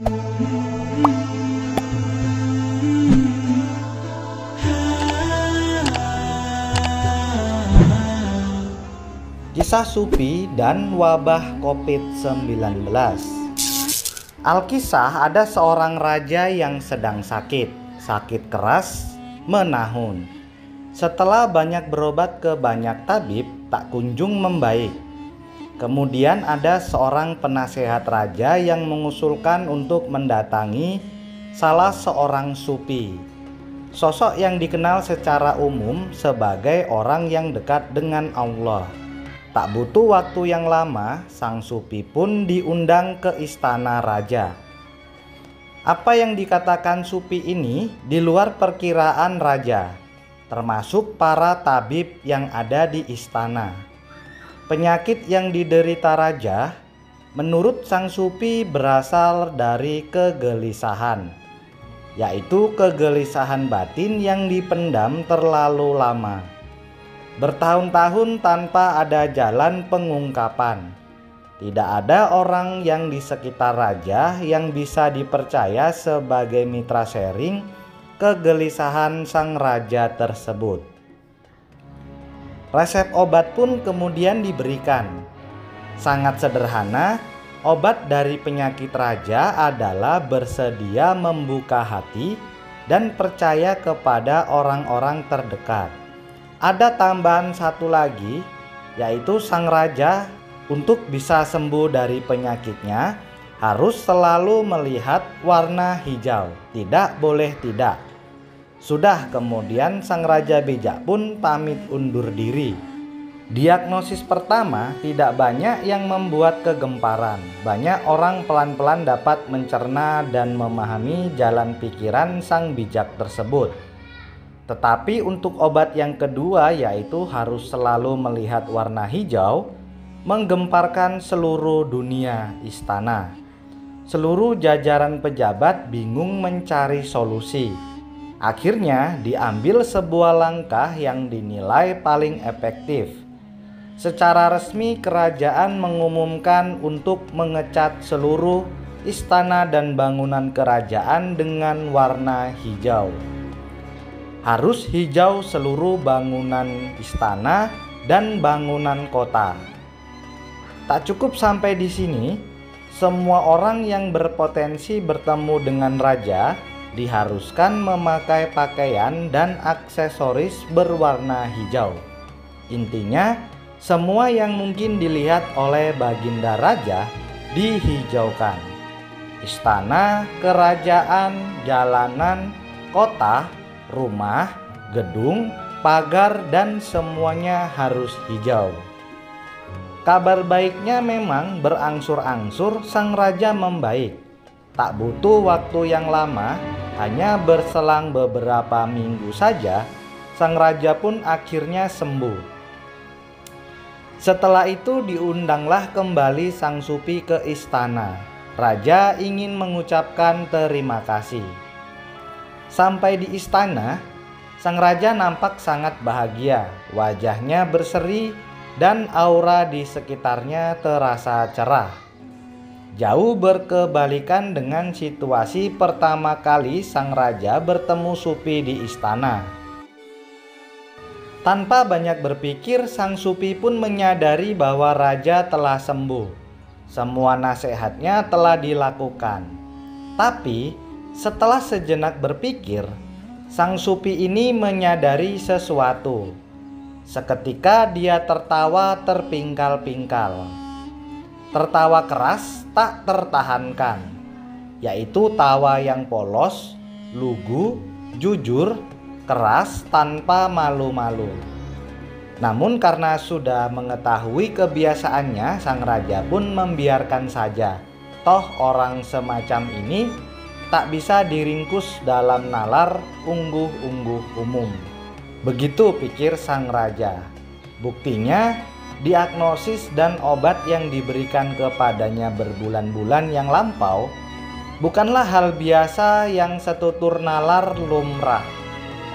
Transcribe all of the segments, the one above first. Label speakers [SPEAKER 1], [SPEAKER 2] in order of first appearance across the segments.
[SPEAKER 1] Kisah Supi dan wabah COVID-19. Alkisah, ada seorang raja yang sedang sakit keras menahun. Setelah banyak berobat ke banyak tabib, tak kunjung membaik. Kemudian ada seorang penasehat raja yang mengusulkan untuk mendatangi salah seorang supi, sosok yang dikenal secara umum sebagai orang yang dekat dengan Allah. Tak butuh waktu yang lama, sang supi pun diundang ke istana raja. Apa yang dikatakan supi ini di luar perkiraan raja, termasuk para tabib yang ada di istana. Penyakit yang diderita raja, menurut sang supi, berasal dari kegelisahan, yaitu kegelisahan batin yang dipendam terlalu lama. Bertahun-tahun tanpa ada jalan pengungkapan. Tidak ada orang yang di sekitar raja yang bisa dipercaya sebagai mitra sharing kegelisahan sang raja tersebut. Resep obat pun kemudian diberikan. Sangat sederhana, obat dari penyakit raja adalah bersedia membuka hati dan percaya kepada orang-orang terdekat. Ada tambahan satu lagi, yaitu sang raja untuk bisa sembuh dari penyakitnya harus selalu melihat warna hijau, tidak boleh tidak. Sudah, kemudian sang raja bijak pun pamit undur diri. Diagnosis pertama tidak banyak yang membuat kegemparan. Banyak orang pelan-pelan dapat mencerna dan memahami jalan pikiran sang bijak tersebut. Tetapi untuk obat yang kedua, yaitu harus selalu melihat warna hijau, menggemparkan seluruh dunia istana. Seluruh jajaran pejabat bingung mencari solusi. Akhirnya diambil sebuah langkah yang dinilai paling efektif. Secara resmi kerajaan mengumumkan untuk mengecat seluruh istana dan bangunan kerajaan dengan warna hijau. Harus hijau seluruh bangunan istana dan bangunan kota. Tak cukup sampai di sini, semua orang yang berpotensi bertemu dengan raja diharuskan memakai pakaian dan aksesoris berwarna hijau. Intinya, semua yang mungkin dilihat oleh baginda raja dihijaukan. Istana, kerajaan, jalanan, kota, rumah, gedung, pagar, dan semuanya harus hijau. Kabar baiknya memang berangsur-angsur sang raja membaik. Tak butuh waktu yang lama, hanya berselang beberapa minggu saja, sang raja pun akhirnya sembuh. Setelah itu diundanglah kembali sang supi ke istana. Raja ingin mengucapkan terima kasih. Sampai di istana, sang raja nampak sangat bahagia. Wajahnya berseri dan aura di sekitarnya terasa cerah. Jauh berkebalikan dengan situasi pertama kali sang raja bertemu supi di istana. Tanpa banyak berpikir, sang supi pun menyadari bahwa raja telah sembuh. Semua nasihatnya telah dilakukan. Tapi setelah sejenak berpikir, sang supi ini menyadari sesuatu. Seketika dia tertawa terpingkal-pingkal. Tertawa keras tak tertahankan, yaitu tawa yang polos, lugu, jujur, keras tanpa malu-malu. Namun karena sudah mengetahui kebiasaannya, sang raja pun membiarkan saja. Toh orang semacam ini tak bisa diringkus dalam nalar ungguh-ungguh umum. Begitu pikir sang raja. Buktinya, diagnosis dan obat yang diberikan kepadanya berbulan-bulan yang lampau bukanlah hal biasa yang setutur nalar lumrah.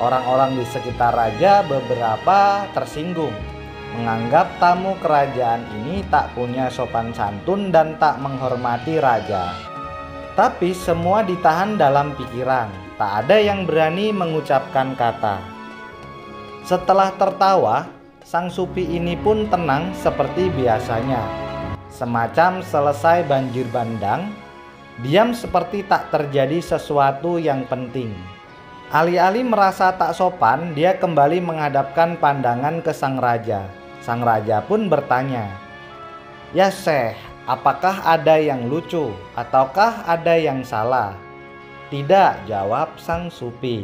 [SPEAKER 1] Orang-orang di sekitar raja beberapa tersinggung, menganggap tamu kerajaan ini tak punya sopan santun dan tak menghormati raja. Tapi semua ditahan dalam pikiran, tak ada yang berani mengucapkan kata. Setelah tertawa, sang supi ini pun tenang seperti biasanya. Semacam selesai banjir bandang, diam seperti tak terjadi sesuatu yang penting. Alih-alih merasa tak sopan, dia kembali menghadapkan pandangan ke sang raja. Sang raja pun bertanya, "Ya Syekh, apakah ada yang lucu ataukah ada yang salah?" "Tidak," jawab sang supi.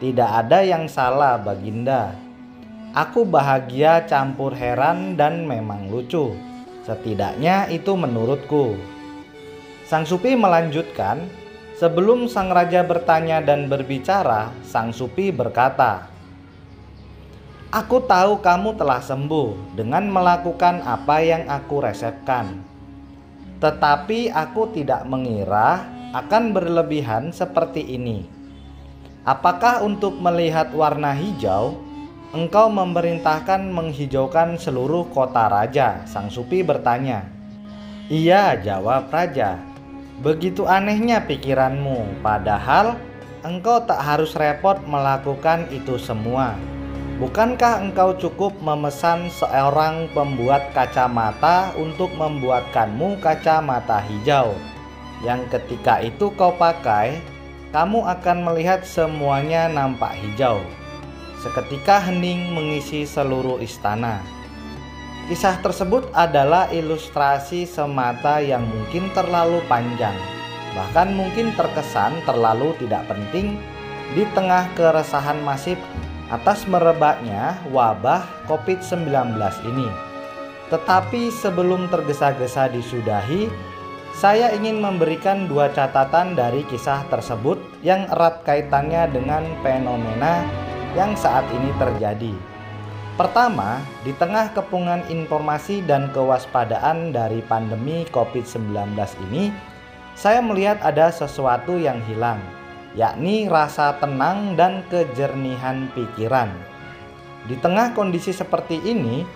[SPEAKER 1] "Tidak ada yang salah, Baginda. Aku bahagia campur heran dan memang lucu. Setidaknya itu menurutku." Sang supi melanjutkan, sebelum sang raja bertanya dan berbicara, sang supi berkata, "Aku tahu kamu telah sembuh dengan melakukan apa yang aku resepkan. Tetapi aku tidak mengira akan berlebihan seperti ini. Apakah untuk melihat warna hijau, engkau memerintahkan menghijaukan seluruh kota raja?" Sang supi bertanya. "Iya," jawab raja. "Begitu anehnya pikiranmu, padahal engkau tak harus repot melakukan itu semua. Bukankah engkau cukup memesan seorang pembuat kacamata untuk membuatkanmu kacamata hijau, yang ketika itu kau pakai, kamu akan melihat semuanya nampak hijau. Seketika hening mengisi seluruh istana." Kisah tersebut adalah ilustrasi semata yang mungkin terlalu panjang, bahkan mungkin terkesan terlalu tidak penting di tengah keresahan masif atas merebaknya wabah COVID-19 ini. Tetapi sebelum tergesa-gesa disudahi, saya ingin memberikan dua catatan dari kisah tersebut yang erat kaitannya dengan fenomena yang saat ini terjadi. Pertama, di tengah kepungan informasi dan kewaspadaan dari pandemi COVID-19 ini, saya melihat ada sesuatu yang hilang, yakni rasa tenang dan kejernihan pikiran. Di tengah kondisi seperti ini,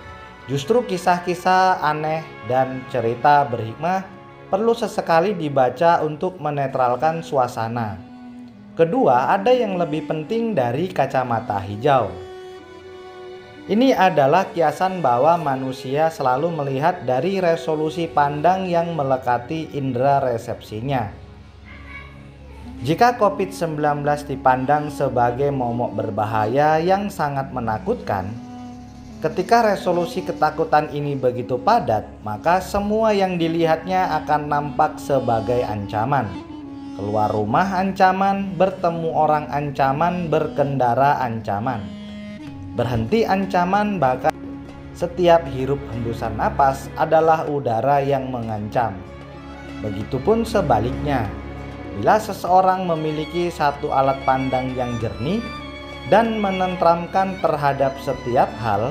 [SPEAKER 1] justru kisah-kisah aneh dan cerita berhikmah perlu sesekali dibaca untuk menetralkan suasana. Kedua, ada yang lebih penting dari kacamata hijau. Ini adalah kiasan bahwa manusia selalu melihat dari resolusi pandang yang melekati indera resepsinya. Jika COVID-19 dipandang sebagai momok berbahaya yang sangat menakutkan, ketika resolusi ketakutan ini begitu padat, maka semua yang dilihatnya akan nampak sebagai ancaman. Keluar rumah ancaman, bertemu orang ancaman, berkendara ancaman. Berhenti ancaman, bahkan setiap hirup hembusan napas adalah udara yang mengancam. Begitupun sebaliknya, bila seseorang memiliki satu alat pandang yang jernih dan menenteramkan terhadap setiap hal,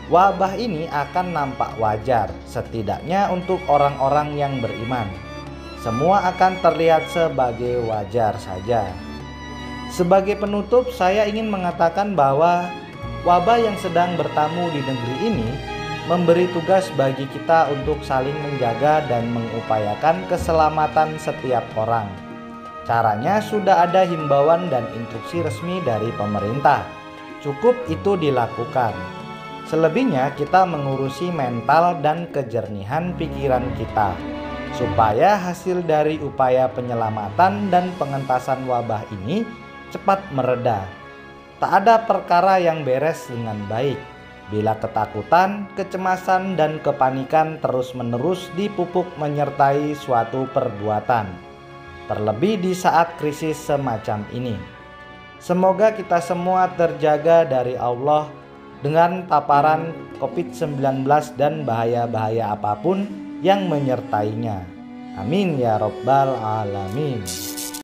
[SPEAKER 1] wabah ini akan nampak wajar, setidaknya untuk orang-orang yang beriman. Semua akan terlihat sebagai wajar saja. Sebagai penutup, saya ingin mengatakan bahwa wabah yang sedang bertamu di negeri ini memberi tugas bagi kita untuk saling menjaga dan mengupayakan keselamatan setiap orang. Caranya sudah ada himbauan dan instruksi resmi dari pemerintah. Cukup itu dilakukan. Selebihnya kita mengurusi mental dan kejernihan pikiran kita, supaya hasil dari upaya penyelamatan dan pengentasan wabah ini cepat mereda. Tak ada perkara yang beres dengan baik bila ketakutan, kecemasan, dan kepanikan terus-menerus dipupuk menyertai suatu perbuatan, terlebih di saat krisis semacam ini. Semoga kita semua terjaga dari Allah dengan paparan COVID-19 dan bahaya-bahaya apapun yang menyertainya. Amin ya Rabbal Alamin.